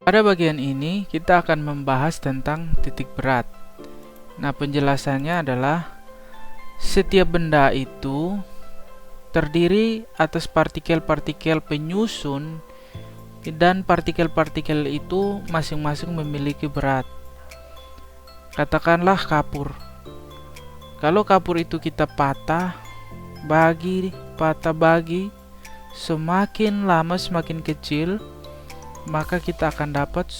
Pada bagian ini kita akan membahas tentang titik berat. Nah, penjelasannya adalah setiap benda itu terdiri atas partikel-partikel penyusun dan partikel-partikel itu masing-masing memiliki berat. Katakanlah kapur. Kalau kapur itu kita patah bagi, semakin lama semakin kecil, maka kita akan dapat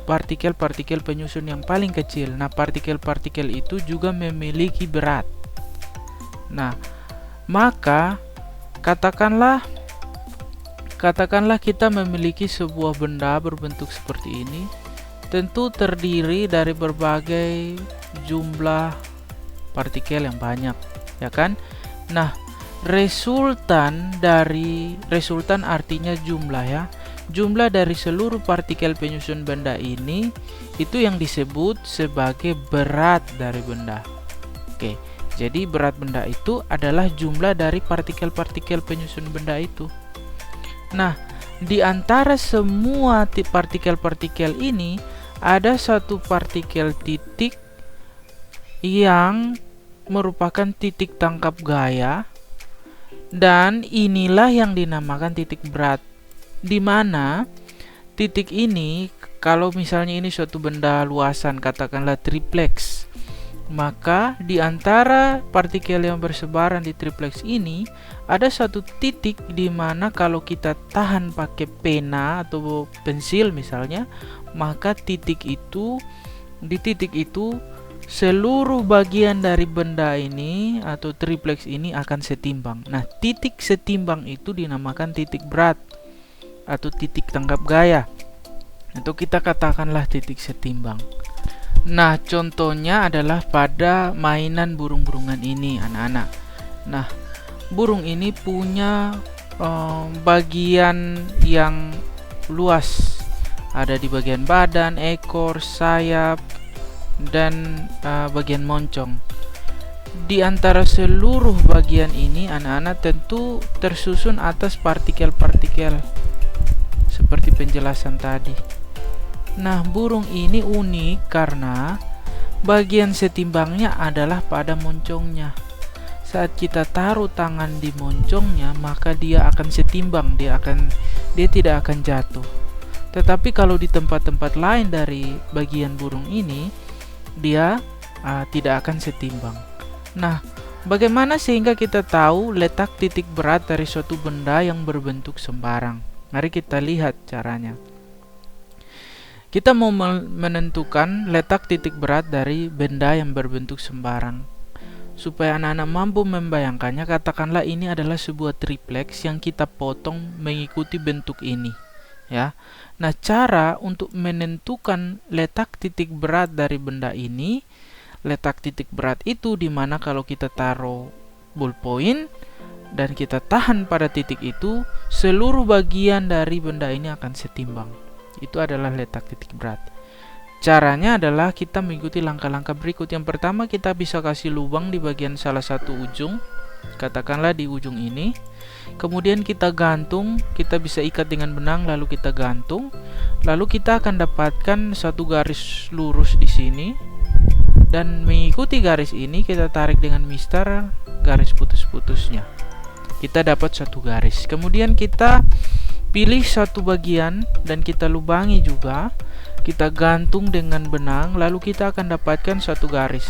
partikel-partikel penyusun yang paling kecil. Nah, partikel-partikel itu juga memiliki berat. Nah, maka katakanlah kita memiliki sebuah benda berbentuk seperti ini, tentu terdiri dari berbagai jumlah partikel yang banyak, ya kan? Nah, resultan artinya jumlah, ya. Jumlah dari seluruh partikel penyusun benda ini itu yang disebut sebagai berat dari benda. Oke, jadi berat benda itu adalah jumlah dari partikel-partikel penyusun benda itu. Nah, di antara semua partikel-partikel ini ada satu partikel titik yang merupakan titik tangkap gaya, dan inilah yang dinamakan titik berat. Di mana titik ini, kalau misalnya ini suatu benda luasan, katakanlah triplex, maka di antara partikel yang bersebaran di triplex ini ada satu titik di mana kalau kita tahan pakai pena atau pensil misalnya, maka di titik itu seluruh bagian dari benda ini atau triplex ini akan setimbang. Nah, titik setimbang itu dinamakan titik berat atau titik tangkap gaya, atau kita katakanlah titik setimbang. Nah, contohnya adalah pada mainan burung-burungan ini, anak-anak. Nah, burung ini punya bagian yang luas, ada di bagian badan, ekor, sayap, dan bagian moncong. Di antara seluruh bagian ini, anak-anak, tentu tersusun atas partikel-partikel seperti penjelasan tadi. Nah, burung ini unik karena bagian setimbangnya adalah pada moncongnya. Saat kita taruh tangan di moncongnya, maka dia akan setimbang, dia tidak akan jatuh. Tetapi kalau di tempat-tempat lain dari bagian burung ini, dia tidak akan setimbang. Nah, bagaimana sehingga kita tahu letak titik berat dari suatu benda yang berbentuk sembarang? Mari kita lihat caranya. Kita mau menentukan letak titik berat dari benda yang berbentuk sembarang. Supaya anak-anak mampu membayangkannya, katakanlah ini adalah sebuah triplex yang kita potong mengikuti bentuk ini, ya. Nah, cara untuk menentukan letak titik berat dari benda ini, letak titik berat itu dimana kalau kita taruh ballpoint dan kita tahan pada titik itu, seluruh bagian dari benda ini akan setimbang. Itu adalah letak titik berat. Caranya adalah kita mengikuti langkah-langkah berikut. Yang pertama, kita bisa kasih lubang di bagian salah satu ujung, katakanlah di ujung ini. Kemudian kita gantung, kita bisa ikat dengan benang lalu kita gantung. Lalu kita akan dapatkan satu garis lurus di sini, dan mengikuti garis ini kita tarik dengan mister garis putus-putusnya. Kita dapat satu garis. Kemudian kita pilih satu bagian dan kita lubangi juga. Kita gantung dengan benang, lalu kita akan dapatkan satu garis.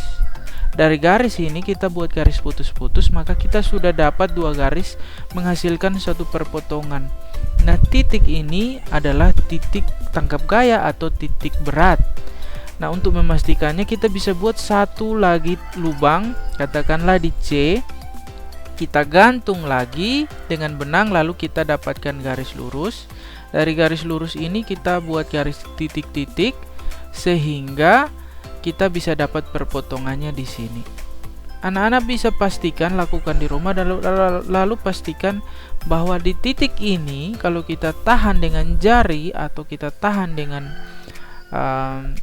Dari garis ini kita buat garis putus-putus, maka kita sudah dapat dua garis menghasilkan satu perpotongan. Nah, titik ini adalah titik tangkap gaya atau titik berat. Nah, untuk memastikannya kita bisa buat satu lagi lubang, katakanlah di C. Kita gantung lagi dengan benang, lalu kita dapatkan garis lurus. Dari garis lurus ini kita buat garis titik-titik sehingga kita bisa dapat perpotongannya di sini. Anak-anak bisa pastikan, lakukan di rumah, dan lalu pastikan bahwa di titik ini kalau kita tahan dengan jari atau kita tahan dengan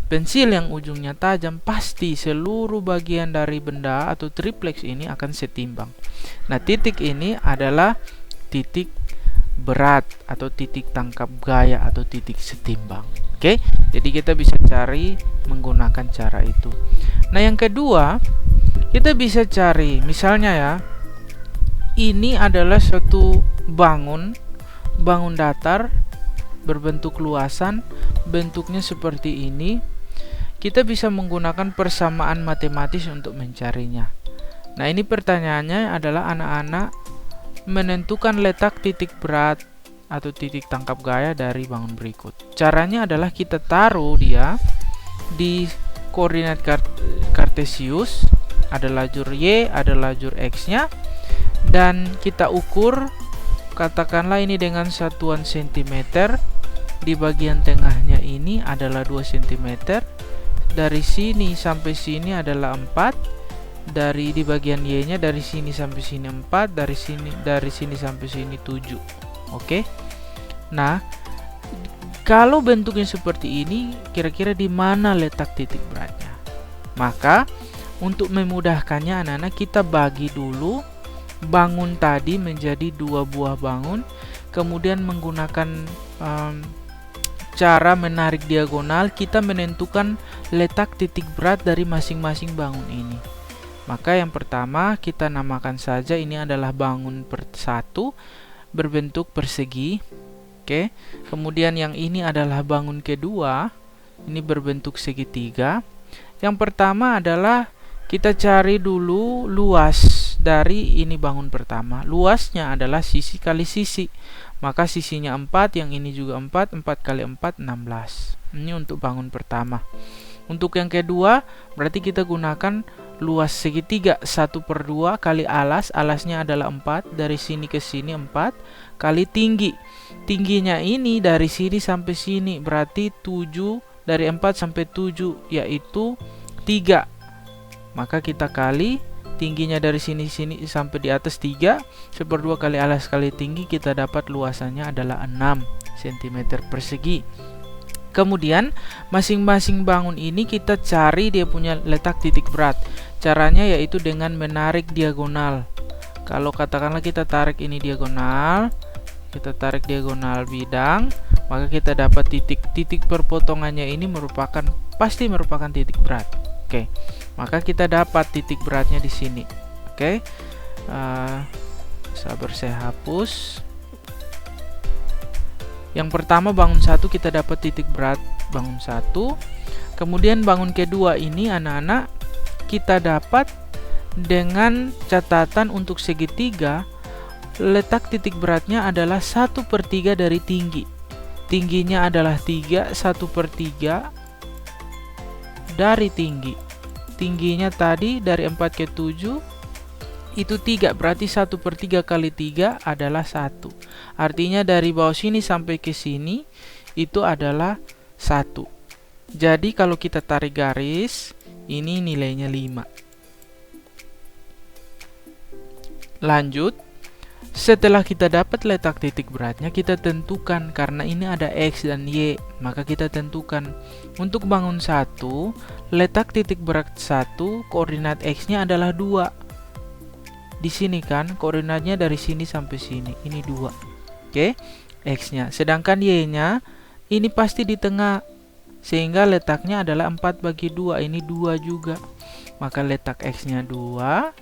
pensil yang ujungnya tajam, pasti seluruh bagian dari benda atau triplex ini akan setimbang. Nah, titik ini adalah titik berat atau titik tangkap gaya atau titik setimbang. Oke, jadi kita bisa cari menggunakan cara itu. Nah, yang kedua, kita bisa cari misalnya ya, ini adalah suatu bangun datar berbentuk luasan, bentuknya seperti ini. Kita bisa menggunakan persamaan matematis untuk mencarinya. Nah, ini pertanyaannya adalah anak-anak menentukan letak titik berat atau titik tangkap gaya dari bangun berikut. Caranya adalah kita taruh dia di koordinat kartesius, ada lajur Y, ada lajur X-nya, dan kita ukur, katakanlah ini dengan satuan cm. Di bagian tengahnya ini adalah 2 cm. Dari sini sampai sini adalah 4. Di bagian Y-nya dari sini sampai sini 4, dari sini sampai sini 7. Oke. Nah, kalau bentuknya seperti ini, kira-kira di mana letak titik beratnya? Maka untuk memudahkannya anak-anak, kita bagi dulu bangun tadi menjadi 2 buah bangun, kemudian menggunakan cara menarik diagonal, kita menentukan letak titik berat dari masing-masing bangun ini. Maka yang pertama kita namakan saja ini adalah bangun satu berbentuk persegi. Oke. Kemudian yang ini adalah bangun kedua, ini berbentuk segitiga. Yang pertama adalah kita cari dulu luas dari ini bangun pertama. Luasnya adalah sisi kali sisi. Maka sisinya 4, yang ini juga 4, 4 kali 4, 16. Ini untuk bangun pertama. Untuk yang kedua, berarti kita gunakan luas segitiga 1/2 kali alas. Alasnya adalah 4, dari sini ke sini 4, kali tinggi. Tingginya ini dari sini sampai sini, berarti 7, dari 4 sampai 7, yaitu 3. Maka kita kali tingginya dari sini sampai di atas 3, 1/2 kali alas kali tinggi, kita dapat luasannya adalah 6 cm persegi. Kemudian masing-masing bangun ini kita cari dia punya letak titik berat. Caranya yaitu dengan menarik diagonal. Kalau katakanlah kita tarik ini diagonal, kita tarik diagonal bidang, maka kita dapat titik perpotongannya ini pasti merupakan titik berat. Oke, maka kita dapat titik beratnya di sini. Oke, sabar saya hapus. Yang pertama bangun 1 kita dapat titik berat bangun 1. Kemudian bangun kedua ini anak-anak kita dapat dengan catatan untuk segitiga, letak titik beratnya adalah 1/3 dari tinggi. Tingginya adalah 3, 1/3 dari tinggi. Tingginya tadi dari 4 ke 7 itu 3, berarti 1/3 kali 3 adalah 1. Artinya dari bawah sini sampai ke sini itu adalah 1. Jadi kalau kita tarik garis, ini nilainya 5. Lanjut, setelah kita dapat letak titik beratnya, kita tentukan, karena ini ada X dan Y, maka kita tentukan untuk bangun 1, letak titik berat 1, koordinat X-nya adalah 2. Di sini kan koordinatnya dari sini sampai sini, ini 2. Oke, X-nya. Sedangkan Y-nya ini pasti di tengah, sehingga letaknya adalah 4/2, ini 2 juga. Maka letak X-nya 2,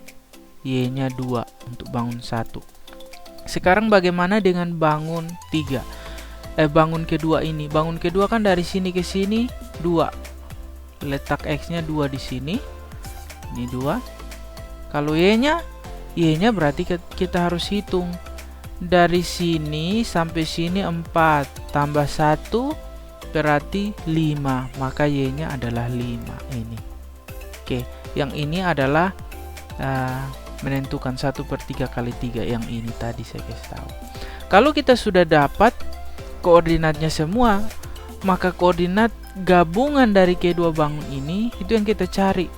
Y-nya 2 untuk bangun 1. Sekarang bagaimana dengan bangun 3? Bangun kedua ini. Bangun kedua kan dari sini ke sini 2. Letak X-nya 2 di sini. Ini 2. Kalau Y-nya berarti kita harus hitung. Dari sini sampai sini 4 tambah 1 berarti 5. Maka Y-nya adalah 5 ini. Oke, yang ini adalah menentukan 1/3 kali 3 yang ini tadi saya kasih tahu. Kalau kita sudah dapat koordinatnya semua, maka koordinat gabungan dari kedua bangun ini itu yang kita cari,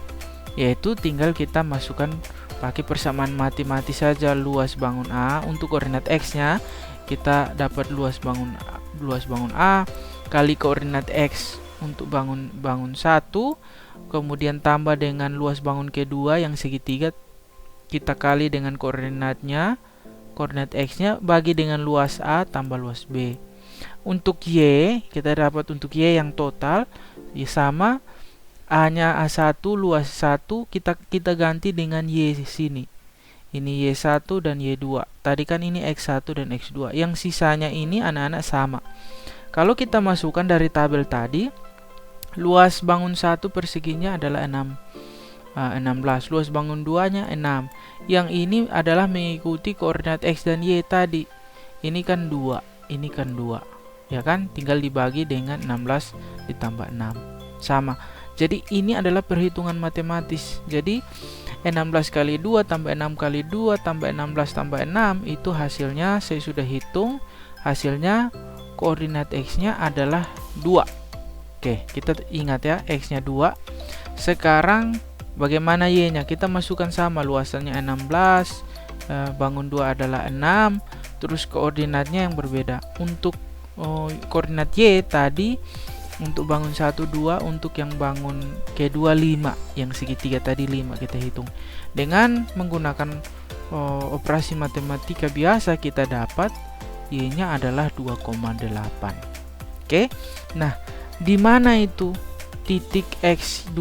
yaitu tinggal kita masukkan pakai persamaan matematis saja. Luas bangun A untuk koordinat X-nya kita dapat luas bangun A kali koordinat X untuk bangun 1, kemudian tambah dengan luas bangun kedua yang segitiga, kita kali dengan koordinatnya, koordinat X-nya bagi dengan luas A tambah luas B. Untuk Y, kita dapat untuk Y yang total ya sama A-nya A1 luas 1, kita ganti dengan Y sini. Ini Y1 dan Y2. Tadi kan ini X1 dan X2. Yang sisanya ini anak-anak sama. Kalau kita masukkan dari tabel tadi, luas bangun 1 perseginya adalah 16. Luas bangun 2-nya 6. Yang ini adalah mengikuti koordinat X dan Y tadi. Ini kan 2, ini kan 2. Ya kan? Tinggal dibagi dengan 16 ditambah 6. Sama. Jadi ini adalah perhitungan matematis. Jadi 16 kali 2 tambah 6 kali 2 tambah 16 tambah 6 itu hasilnya saya sudah hitung. Hasilnya koordinat X-nya adalah 2. Oke, kita ingat ya, X-nya 2. Sekarang bagaimana Y-nya? Kita masukkan sama, luasannya 16, bangun 2 adalah 6, terus koordinatnya yang berbeda. Untuk koordinat Y tadi, untuk bangun 1, 2, untuk yang bangun kedua 5, yang segitiga tadi 5 kita hitung. Dengan menggunakan operasi matematika biasa kita dapat Y-nya adalah 2,8. Oke. Nah, di mana itu titik X2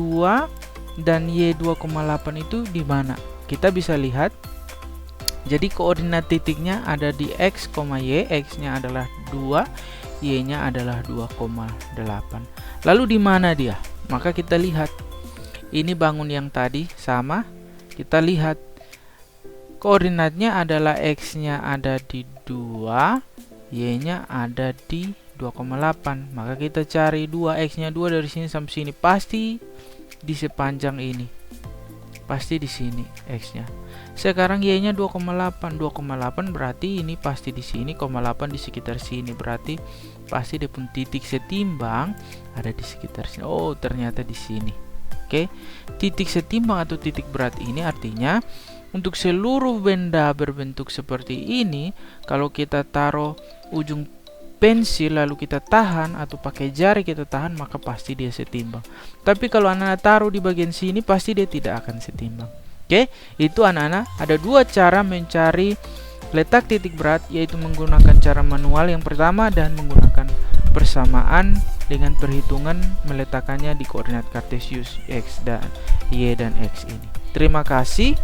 dan Y 2,8 itu di mana? Kita bisa lihat. Jadi koordinat titiknya ada di X, Y, X-nya adalah 2, Y-nya adalah 2,8. Lalu di mana dia? Maka kita lihat. Ini bangun yang tadi sama. Kita lihat koordinatnya adalah X-nya ada di 2, Y-nya ada di 2,8. Maka kita cari 2, X-nya 2 dari sini sampai sini. Pasti di sepanjang ini. Pasti di sini X-nya. Sekarang Y-nya 2,8. 2,8 berarti ini pasti di sini, 0,8 di sekitar sini. Berarti pasti dia pun titik setimbang ada di sekitar sini. Oh, ternyata di sini. Oke. Titik setimbang atau titik berat ini artinya untuk seluruh benda berbentuk seperti ini, kalau kita taruh ujung pensil lalu kita tahan atau pakai jari kita tahan, maka pasti dia setimbang. Tapi kalau anak-anak taruh di bagian sini, pasti dia tidak akan setimbang. Oke, itu anak-anak ada dua cara mencari letak titik berat, yaitu menggunakan cara manual yang pertama dan menggunakan persamaan dengan perhitungan meletakkannya di koordinat kartesius X dan Y dan X ini. Terima kasih.